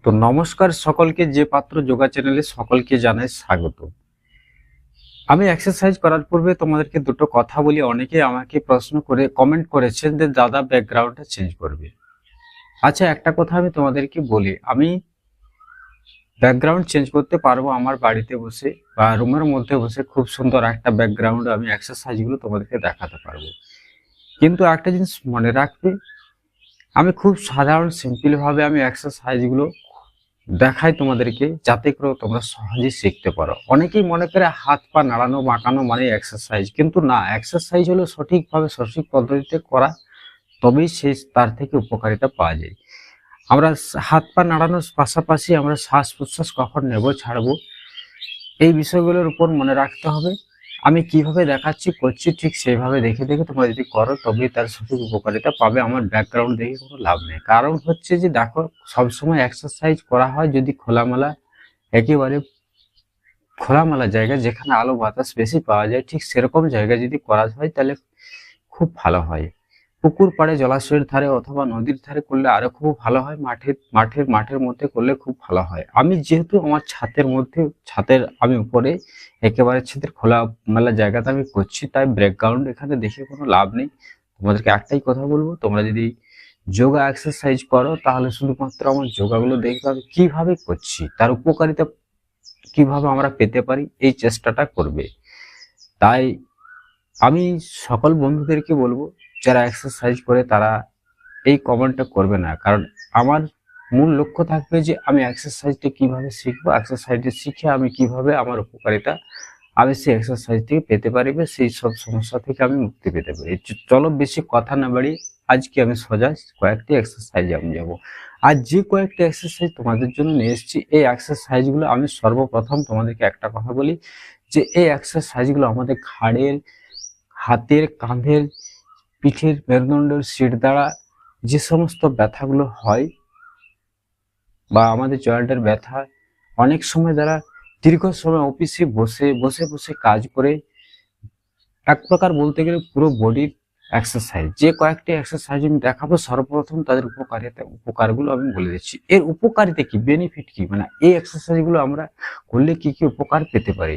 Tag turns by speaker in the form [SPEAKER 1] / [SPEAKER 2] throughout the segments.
[SPEAKER 1] তো নমস্কার সকলকে, যে পাত্র যোগা চ্যানেলে সকলকে জানাই স্বাগত। আমি এক্সারসাইজ করার পূর্বে তোমাদেরকে দুটো কথা বলি। অনেকে আমাকে প্রশ্ন করে কমেন্ট করেছেন যে দাদা ব্যাকগ্রাউন্ডটা চেঞ্জ করবে। আচ্ছা, একটা কথা আমি তোমাদেরকে বলি, আমি ব্যাকগ্রাউন্ড চেঞ্জ করতে পারবো আমার বাড়িতে বসে বা রুমের মধ্যে বসে। খুব সুন্দর একটা ব্যাকগ্রাউন্ড আমি এক্সারসাইজগুলো তোমাদেরকে দেখাতে পারবো। কিন্তু একটা জিনিস মনে রাখবে, আমি খুব সাধারণ সিম্পল ভাবে আমি এক্সারসাইজগুলো দেখাই তোমাদেরকে, যাতে করে তোমরা সহজেই শিখতে পারো। অনেকেই মনে করে হাত পা নাড়ানো বাঁকানো মানে এক্সারসাইজ, কিন্তু না, এক্সারসাইজ হলো সঠিকভাবে সঠিক পদ্ধতিতে করা, তবেই সেই তার থেকে উপকারিতা পাওয়া যায়। আমরা হাত পা নাড়ানোর পাশাপাশি আমরা শ্বাস প্রশ্বাস কখন নেব ছাড়বো, এই বিষয়গুলোর উপর মনে রাখতে হবে। আমি কিভাবে দেখাচ্ছি করছি ঠিক সেইভাবে দেখে দেখে তোমরা যদি করো তবেই তার সঠিক উপকারিতা পাবে। আমার ব্যাকগ্রাউন্ড দেখে কোনো লাভ নেই। কারণ হচ্ছে যে দেখো, সবসময় এক্সারসাইজ করা হয় যদি খোলামেলা, একেবারে খোলামেলা জায়গা যেখানে আলো বাতাস বেশি পাওয়া যায়, ঠিক সেরকম জায়গায় যদি করা হয় তাহলে খুব ভালো হয়। পুকুর পাড়ে, জলাশয়ের ধারে অথবা নদীর ধারে করলে আরো খুব ভালো হয়। মাঠের মধ্যে করলে খুব ভালো হয়। আমি যেহেতু আমার ছাদের মধ্যে, ছাদের আমি উপরে একেবারে ছাদের খোলা মেলা জায়গাতে আমি করছি, তাই ব্যাকগ্রাউন্ড এখানে দেখে কোনো লাভ নেই। তোমাদেরকে একটাই কথা বলবো, তোমরা যদি যোগা এক্সারসাইজ করো তাহলে শুধুমাত্র আমার যোগাগুলো দেখবে আমি কিভাবে করছি, তার উপকারিতা কিভাবে আমরা পেতে পারি, এই চেষ্টাটা করবে। তাই আমি সকল বন্ধুদেরকে বলবো, যারা এক্সারসাইজ করে তারা এই কমেন্টটা করবে না। কারণ আমার মূল লক্ষ্য থাকবে যে আমি এক্সারসাইজটা কিভাবে শিখবো, এক্সারসাইজটা শিখে আমি কিভাবে আমার উপকারিতা আমি সেই এক্সারসাইজ থেকে পেতে পারি, সেই সব সমস্যা থেকে আমি মুক্তি পেতে পারি। চলো বেশি কথা না বাড়ি, আজকে আমি সোজা কয়েকটি এক্সারসাইজে আমি যাবো। আর যে কয়েকটি এক্সারসাইজ তোমাদের জন্য নিয়ে এসেছি, এই এক্সারসাইজগুলো আমি সর্বপ্রথম তোমাদেরকে একটা কথা বলি, যে এই এক্সারসাইজগুলো আমাদের ঘাড়ের, হাতের, কাঁধের, পিঠের, মেরুদণ্ডের শিরদাঁড়া, যে সমস্ত ব্যথাগুলো হয় বা আমাদের জয়েন্টের ব্যথা, অনেক সময় যারা দীর্ঘ সময় অফিসে বসে বসে বসে কাজ করে, এক প্রকার বলতে গেলে পুরো বডির এক্সারসাইজ, যে কয়েকটি এক্সারসাইজ আমি দেখাবো সর্বপ্রথম তাদের উপকারগুলো আমি বলে দিচ্ছি। এর উপকারিতা কি, বেনিফিট কি, মানে এই এক্সারসাইজগুলো আমরা করলে কি কি উপকার পেতে পারি।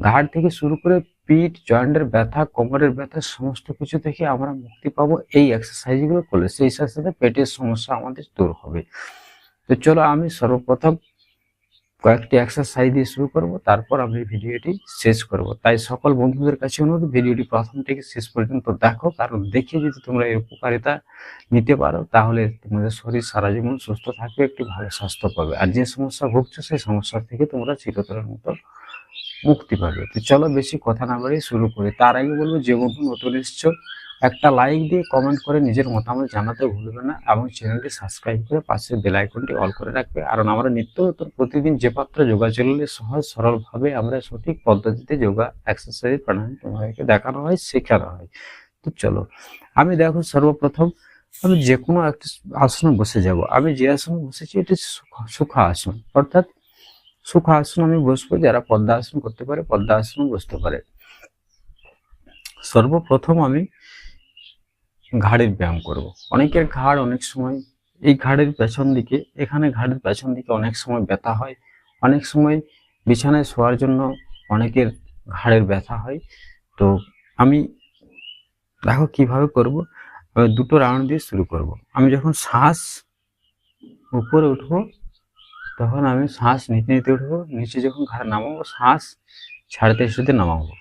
[SPEAKER 1] ঘাড় থেকে শুরু করে পিঠ, জয়েন্টের ব্যথা, কোমরের ব্যথা, সমস্ত কিছু থেকে আমরা মুক্তি পাবো এই এক্সারসাইজগুলো করলে। সেই সাথে সাথে পেটের সমস্যা আমাদের দূর হবে। তো চলো আমি সর্বপ্রথম কয়েকটি এক্সারসাইজ দিয়ে শুরু করব, তারপর আমি ভিডিওটি শেষ করব। তাই সকল বন্ধুদের কাছে অনুরোধ, ভিডিওটি প্রথম থেকে শেষ পর্যন্ত দেখো, কারণ দেখে যদি তোমরা এর উপকারিতা নিতে পারো তাহলে তোমাদের শরীর সারা জীবন সুস্থ থাকবে, একটি ভালো স্বাস্থ্য পাবে। আর যে সমস্যা ভুগছো সেই সমস্যা থেকে তোমরা চিরতরের মতো মুক্তি পাবে। তো চলো বেশি কথা না বাড়িয়ে শুরু করি। তার আগে বলবো, যে বন্ধু নতুন এসছো একটা লাইক দিয়ে কমেন্ট করে নিজের মতামত জানাতে ভুলবে না, এবং চ্যানেলটি সাবস্ক্রাইব করে পাশে বেল আইকনটি অল করে রাখবে। কারণ আমরা নিত্য নতুন প্রতিদিন যে পাত্র যোগা চ্যানেলে সহজ সরল ভাবে আমরা সঠিক পদ্ধতিতে যোগা এক্সারসাইজ প্রাণায়াম তোমাদেরকে দেখানো হয়, শেখানো হয়। তো চলো, আমি দেখো সর্বপ্রথম আমি যে কোনো একটা আসনে বসে যাব। আমি যে আসনে বসেছি এটি সুখা আসন, অর্থাৎ সুখা আসন আমি বসবো। যারা পদ্মা আসন করতে পারে পদ্মা আসন বসতে পারে। সর্বপ্রথম আমি ঘাড়ের ব্যায়াম করব। অনেকের ঘাড় অনেক সময় এই ঘাড়ের পেছন দিকে, এখানে ঘাড়ের পেছন দিকে অনেক সময় ব্যথা হয়। অনেক সময় বিছানায় শোয়ার জন্য অনেকের ঘাড়ের ব্যথা হয়। তো আমি দেখো কিভাবে করব। আমি দুটো রাউন্ড দিয়ে শুরু করব। আমি যখন শ্বাস উপরে উঠবো তখন আমি শ্বাস নিতে নিতে উঠবো, নিচে যখন ঘাড় নামাবো শ্বাস ছাড়তে ছাড়তে নামাবো।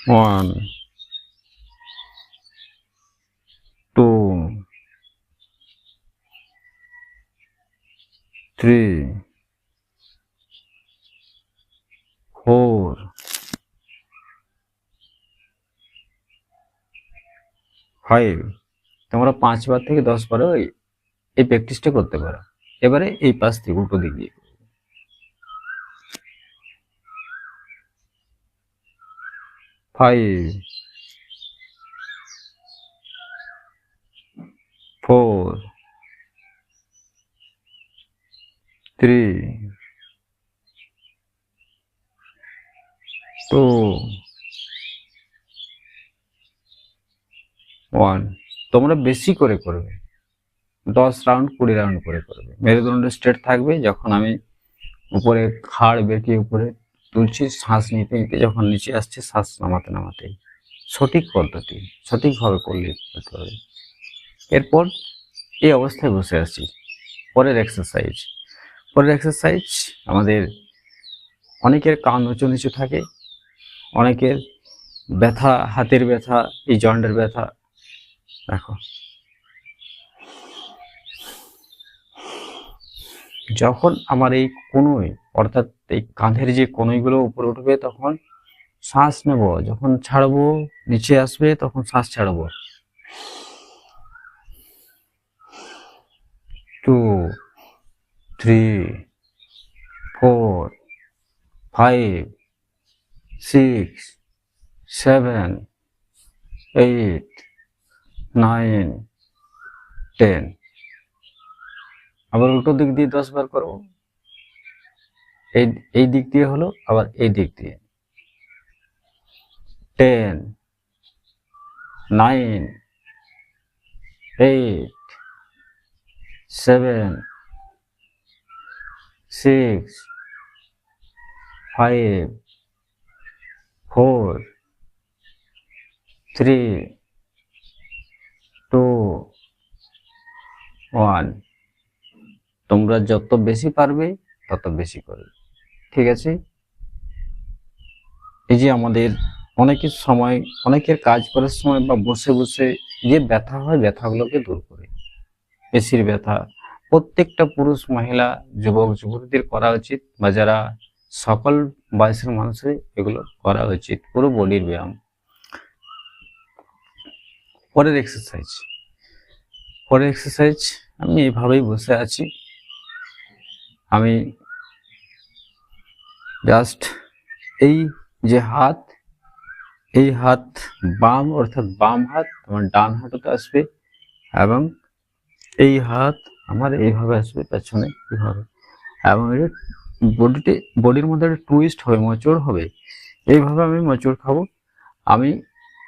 [SPEAKER 1] 1, 2, 3, 4, 5। তোমরা 5 বার থেকে 10 বারও এই প্র্যাকটিসটা করতে পারো। এবারে এই পাশ থেকে উল্টো দিক দিয়ে 5, 4, 3, 2, 1। তোমরা বেশি করে করবে, 10 রাউন্ড 20 রাউন্ড করে করবে। মেরুদণ্ড স্ট্রেট থাকবে। যখন আমি উপরে ঘাড় বেঁকে উপরে তুলছি, শ্বাস নিতে নিতে যখন নিচে আসছে, শ্বাস নামাতে নামাতে, সঠিক পদ্ধতি, সঠিকভাবে করলে করতে হবে। এরপর এই অবস্থায় বসে আছি। পরের এক্সারসাইজ আমাদের অনেকের কান উঁচু নিচু থাকে, অনেকের ব্যথা, হাতের ব্যথা, এই জয়েন্টের ব্যথা। দেখো, যখন আমার এই কনুই, অর্থাৎ এই কাঁধের যে কনুইগুলো উপরে উঠবে, তখন শ্বাস নেব, যখন ছাড়বো নিচে আসবে তখন শ্বাস ছাড়বো। 2, 3, 4, 5, 6, 7, 8, 9, 10। আবার উল্টো দিক দিয়ে 10 বার করবো। এই দিক দিয়ে হলো, আবার এই দিক দিয়ে। 10, 9, 8, 7, 6, 5, 4, 3, 2, 1। তোমরা যত বেশি পারবে তত বেশি করবে, ঠিক আছে? এই যে আমাদের অনেকের সময়, অনেকের কাজ করার সময় বা বসে বসে যে ব্যথা হয়, ব্যথাগুলোকে দূর করে, পেশির ব্যথা, প্রত্যেকটা পুরুষ মহিলা যুবক যুবতীদের করা উচিত, বা যারা সকল বয়সের মানুষের এগুলো করা উচিত, পুরো বডির ব্যায়াম। পরের এক্সারসাইজ আমি এইভাবেই বসে আছি। আমি জাস্ট এই যে হাত, এই হাত বাম, অর্থাৎ বাম হাত আমার ডান হাঁটুতে আসবে, এবং এই হাত আমার এইভাবে আসবে পেছনে, এইভাবে, এবং এটা বডির মধ্যে একটা টুইস্ট হবে, মোচড় হবে। এইভাবে আমি মোচড় খাবো। আমি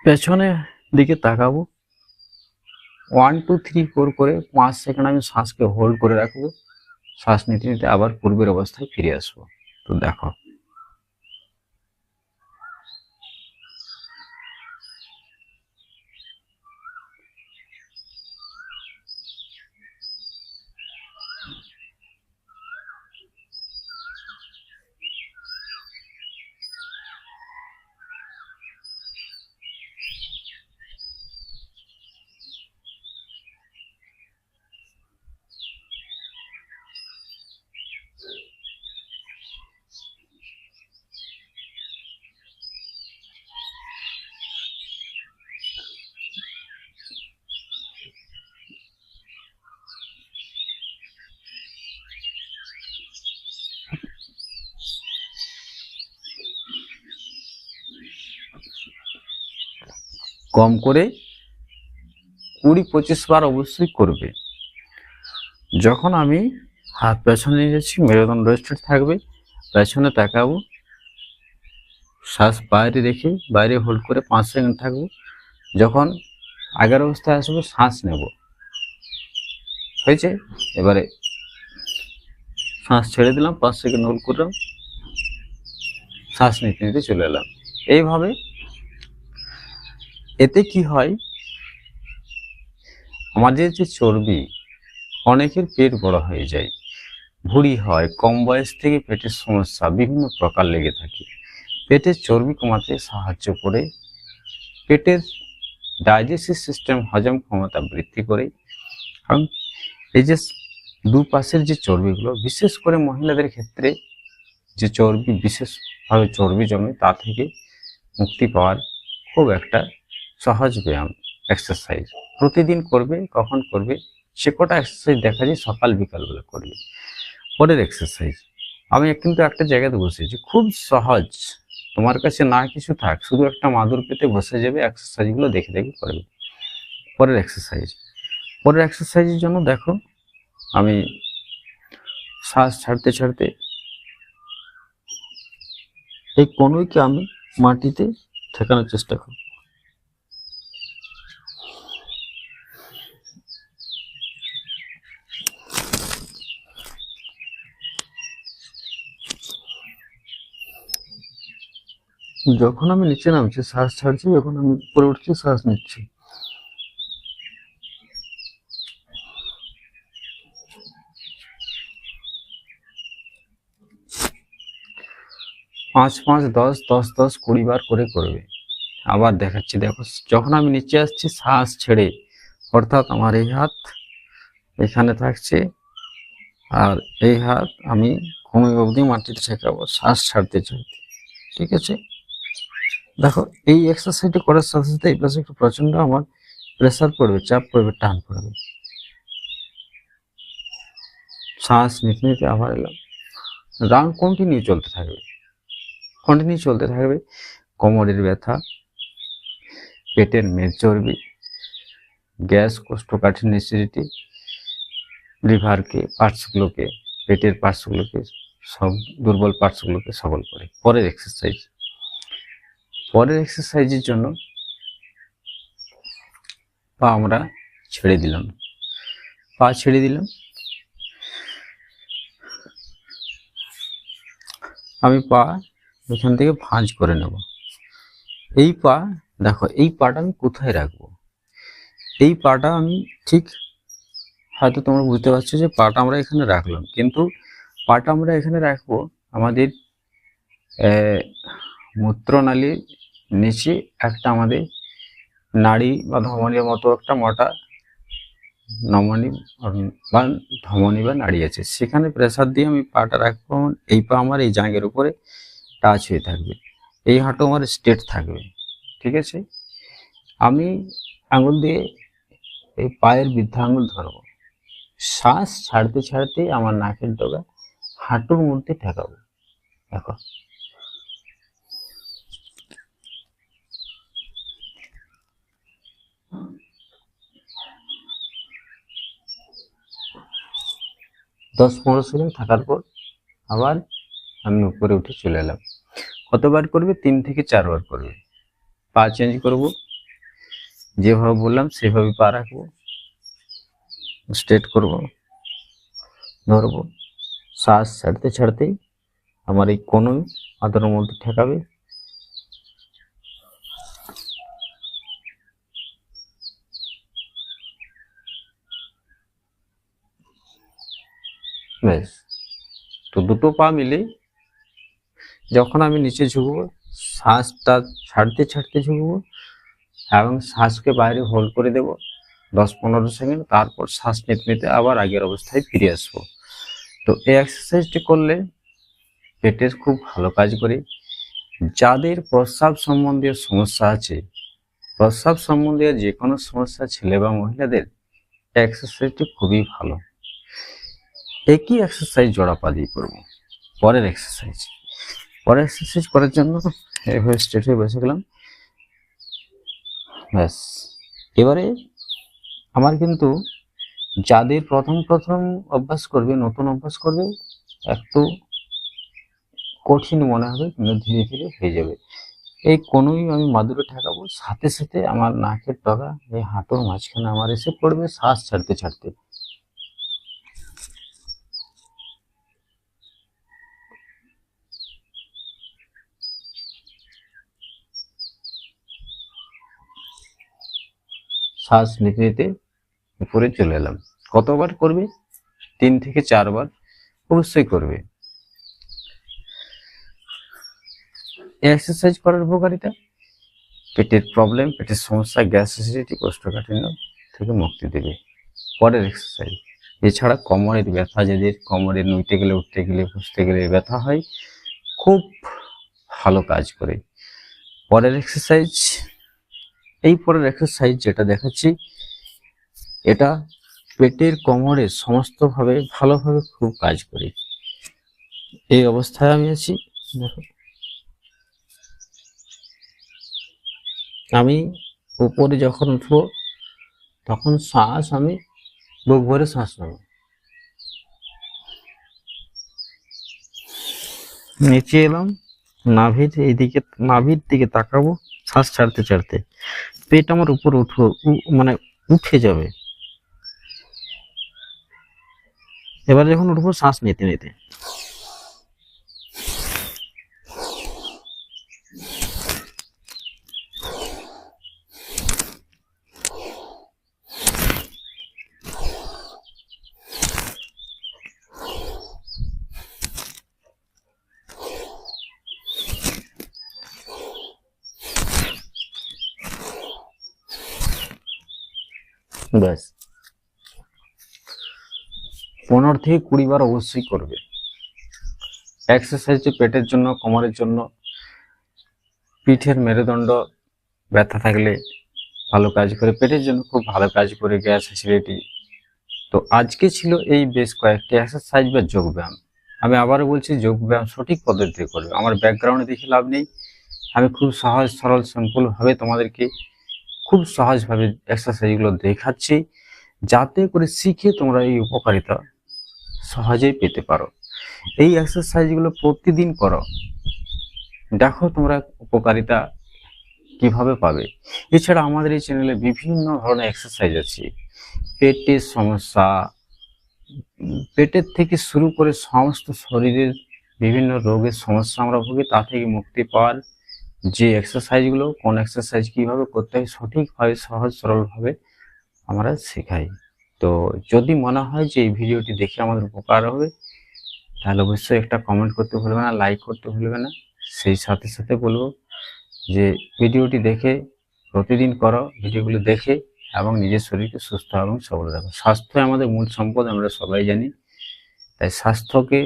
[SPEAKER 1] পেছনে দিকে তাকাবো, 1, 2, 3, 4 করে 5 সেকেন্ড আমি শ্বাসকে হোল্ড করে রাখবো। শ্বাস নিতে নিতে আবার পূর্বের অবস্থায় ফিরে আসবো। তো দেখো, কম করে 20-25 বার অবশ্যই করবে। যখন আমি হাত পেছনে নিয়ে যাচ্ছি, মেরুদণ্ড স্ট্রেট থাকবে, পেছনে তাকাবো, শ্বাস বাইরে রেখে বাইরে হোল্ড করে 5 সেকেন্ড থাকবো। যখন আগের অবস্থায় আসবো, শ্বাস নেব, হয়েছে? এবারে শ্বাস ছেড়ে দিলাম, 5 সেকেন্ড হোল্ড করলাম, শ্বাস নিতে নিতে চলে এলাম। এইভাবে এতে কি হয়, আমাদের যে চর্বি, অনেকের পেট বড় হয়ে যায়, ভুঁড়ি হয়, কম বয়স থেকে পেটের সমস্যা বিভিন্ন প্রকার লেগে থাকে। পেটের চর্বি কমাতে সাহায্য করে, পেটের ডাইজেস্টিভ সিস্টেম, হজম ক্ষমতা বৃদ্ধি করে, এবং এই যে দুপাশের যে চর্বিগুলো, বিশেষ করে মহিলাদের ক্ষেত্রে যে চর্বি, বিশেষভাবে চর্বি জমে, তা থেকে মুক্তি পাওয়ার খুব একটা সহজ ব্যায়াম, এক্সারসাইজ। প্রতিদিন করবে। কখন করবে? সে কটা এক্সারসাইজ দেখা যায় সকাল বিকালবেলা করবে। পরের এক্সারসাইজ, আমি কিন্তু একটা জায়গাতে বসেছি, খুব সহজ, তোমার কাছে না কিছু থাক, শুধু একটা মাদুর পেতে বসে যাবে, এক্সারসাইজগুলো দেখে দেখে করবে। পরের এক্সারসাইজের জন্য দেখো, আমি শ্বাস ছাড়তে ছাড়তে এই কনুইকে আমি মাটিতে ঠেকানোর চেষ্টা করব। যখন আমি নিচে নামছি শ্বাস ছাড়ছি, যখন আমি উপরে উঠছি শ্বাস নিচ্ছি। পাঁচ পাঁচ 10 10 10 20 বার করে করবে। আবার দেখাচ্ছি, দেখো যখন আমি নিচে আসছি শ্বাস ছেড়ে, অর্থাৎ আমার এই হাত এখানে থাকছে আর এই হাত আমি কোমর অবধি মাটিতে ঠেকাবো শ্বাস ছাড়তে ছাড়তে। ঠিক আছে, দেখো এই এক্সারসাইজটা করার সাথে সাথে এই পাশে একটু প্রচন্ড আমার প্রেসার পড়বে, চাপ পড়বে, টান পড়বে। শ্বাস নিতে নিতে আবার এলাম, রাউন্ড কন্টিনিউ চলতে থাকবে, কন্টিনিউ চলতে থাকবে। কোমরের ব্যথা, পেটের মেদচর্বি, গ্যাস, কোষ্ঠকাঠিন্য, অ্যাসিডিটি, লিভারকে, পার্টসগুলোকে, পেটের পার্টসগুলোকে, সব দুর্বল পার্টসগুলোকে সবল করে। পরের এক্সারসাইজের জন্য পা আমরা ছেড়ে দিলাম, পা ছেড়ে দিলাম। আমি পা এখান থেকে ভাঁজ করে নেব। এই পা, দেখো এই পাটা আমি কোথায় রাখবো? এই পাটা আমি ঠিক, হয়তো তোমরা বুঝতে পারছো যে পাটা আমরা এখানে রাখলাম, কিন্তু পাটা আমরা এখানে রাখবো আমাদের মূত্রনালীর নিচে একটা আমাদের নাড়ি বা ধমনীর মতো একটা মোটা নমনী বা ধমনী বা নাড়ি আছে, সেখানে প্রেসার দিয়ে আমি পাটা রাখবো। এই পা আমার এই জাঙ্গের উপরে টাচ হয়ে থাকবে, এই হাঁটু আমার স্ট্রেট থাকবে। ঠিক আছে, আমি আঙুল দিয়ে এই পায়ের বৃদ্ধা আঙুল ধরবো, শ্বাস ছাড়তে ছাড়তে আমার নাকের ডগা হাঁটুর মধ্যে ঠেকাবো। দেখো, দশ 15 সেকেন্ড থাকার পর আবার আমি উপরে উঠে চলে এলাম। কতবার করবে? 3 থেকে 4 বার করবে। পা চেঞ্জ করব, যেভাবে বললাম সেভাবে পা রাখবো, স্ট্রেট করব, ধরবো, শ্বাস ছাড়তে ছাড়তেই আমার এই কোন আদরের মধ্যে ঠেকাবে। ব্যাস, তো দুটো পা মিলে যখন আমি নিচে ঝুঁকবো, শ্বাসটা ছাড়তে ছাড়তে ঝুঁকবো এবং শ্বাসকে বাইরে হোল্ড করে দেব 10-15 সেকেন্ড, তারপর শ্বাস নিতে নিতে আবার আগের অবস্থায় ফিরে আসবো। তো এই এক্সারসাইজটি করলে পেটের খুব ভালো কাজ করে। যাদের প্রস্রাব সম্বন্ধীয় সমস্যা আছে, প্রস্রাব সম্বন্ধীয় যে কোনো সমস্যা ছেলে বা মহিলাদের এক্সারসাইজটি খুবই ভালো। একই এক্সারসাইজ জোড়াপা দিয়ে করবো। পরের এক্সারসাইজ করার জন্য এভাবে স্ট্রেট হয়ে বসে গেলাম। ব্যাস, এবারে আমার কিন্তু যাদের প্রথম অভ্যাস করবে, নতুন অভ্যাস করবে, একটু কঠিন মনে হবে, কিন্তু ধীরে ধীরে হয়ে যাবে। এই কোনোই আমি মাদুরে ঠেকাবো, সাথে সাথে আমার নাকের ডগা এই হাঁটুর মাঝখানে আমার এসে পড়বে শ্বাস ছাড়তে ছাড়তে। শ্বাস নিতে নিতে উপরে চলে এলাম। কতবার করবে? 3 থেকে 4 বার অবশ্যই করবে। এই এক্সারসাইজ করার উপকারিতা, পেটের প্রবলেম, পেটের সমস্যা, গ্যাস, অ্যাসিডিটি, কোষ্ঠকাঠিন্য থেকে মুক্তি দেবে। পরের এক্সারসাইজ, এছাড়া কোমরের ব্যথা, যাদের কোমরে নুইতে গেলে, উঠতে গেলে, বসতে গেলে ব্যথা হয়, খুব ভালো কাজ করে। পরের এক্সারসাইজ, এই পরের এক্সারসাইজ যেটা দেখাচ্ছি, এটা পেটের কোমরের সমস্ত ভাবে ভালোভাবে খুব কাজ করে। এই অবস্থায় আমি আছি, দেখো আমি উপরে যখন উঠবো তখন শ্বাস আমি বুক ভরে শ্বাস নেব, নিচে এলাম, নাভির দিকে তাকাবো, শ্বাস ছাড়তে ছাড়তে পেট আমার উপর উঠবো, মানে উঠে যাবে। এবার যখন উঠবো শ্বাস নিতে নিতে ব্যাস 15 থেকে 20 বার অবশ্যই করবে। এক্সারসাইজ পেটের জন্য, কোমরের জন্য, পিঠের মেরুদণ্ড ব্যথা থাকলে ভালো কাজ করে, পেটের জন্য খুব ভালো কাজ করে গ্যাস অ্যাসিডিটি। তো আজকে ছিল এই বেশ কয়েকটি এক্সারসাইজ বা যোগব্যায়াম। আমি আবারও বলছি, যোগব্যায়াম সঠিক পদ্ধতিতে করবে। আমার ব্যাকগ্রাউন্ডে দেখে লাভ নেই। আমি খুব সহজ সরল সিম্পলভাবে তোমাদেরকে খুব সহজভাবে এক্সারসাইজগুলো দেখাচ্ছি, যাতে করে শিখে তোমরা এই উপকারিতা সহজেই পেতে পারো। এই এক্সারসাইজগুলো প্রতিদিন করো, দেখো তোমরা উপকারিতা কিভাবে পাবে। এছাড়া আমাদের এই চ্যানেলে বিভিন্ন ধরনের এক্সারসাইজ আছে। পেটের সমস্যা, পেটের থেকে শুরু করে সমস্ত শরীরের বিভিন্ন রোগের সমস্যা আমরা ভুগি, তা থেকে মুক্তি পাওয়ার যে এক্সারসাইজগুলো, কোন এক্সারসাইজ কিভাবে করতে হয় সঠিকভাবে সহজ সরলভাবে আমরা শেখাই। তো যদি মনে হয় যে এই ভিডিওটি দেখে আমাদের উপকার হবে, তাহলে অবশ্যই একটা কমেন্ট করতে ভুলবে না, লাইক করতে ভুলবে না। সেই সাথে সাথে বলবো যে ভিডিওটি দেখে প্রতিদিন করো, ভিডিওগুলো দেখে, এবং নিজের শরীরকে সুস্থ এবং সবল রাখো। স্বাস্থ্য আমাদের মূল সম্পদ, আমরা সবাই জানি। তাই স্বাস্থ্যকে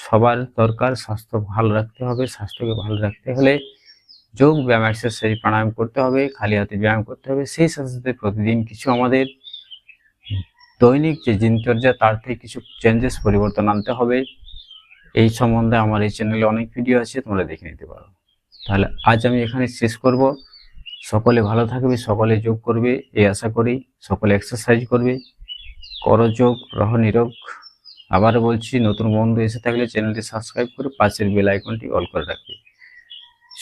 [SPEAKER 1] সবার দরকার, স্বাস্থ্য ভালো রাখতে হবে। স্বাস্থ্যকে ভালো রাখতে হলে যোগ ব্যায়াম, এক্সারসাইজ, প্রাণায়াম করতে হবে, খালি হাতে ব্যায়াম করতে হবে। সেই সাথে সাথে প্রতিদিন কিছু আমাদের দৈনিক যে দিনচর্যা, তার থেকে কিছু চেঞ্জেস, পরিবর্তন আনতে হবে। এই সম্বন্ধে আমার এই চ্যানেলে অনেক ভিডিও আছে, তোমরা দেখে নিতে পারো। তাহলে আজ আমি এখানে শেষ করব। সকলে ভালো থাকবে, সকলে যোগ করবে এই আশা করি। সকলে এক্সারসাইজ করবে, করো যোগ, রহ নিরোগ। আবারও বলছি, নতুন বন্ধু এসে থাকলে চ্যানেলটি সাবস্ক্রাইব করে পাশের বেল আইকনটি অল করে রাখবে।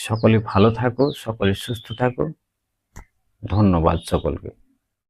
[SPEAKER 1] সকলে ভালো থাকো, সকলে সুস্থ থাকো। ধন্যবাদ সকলকে।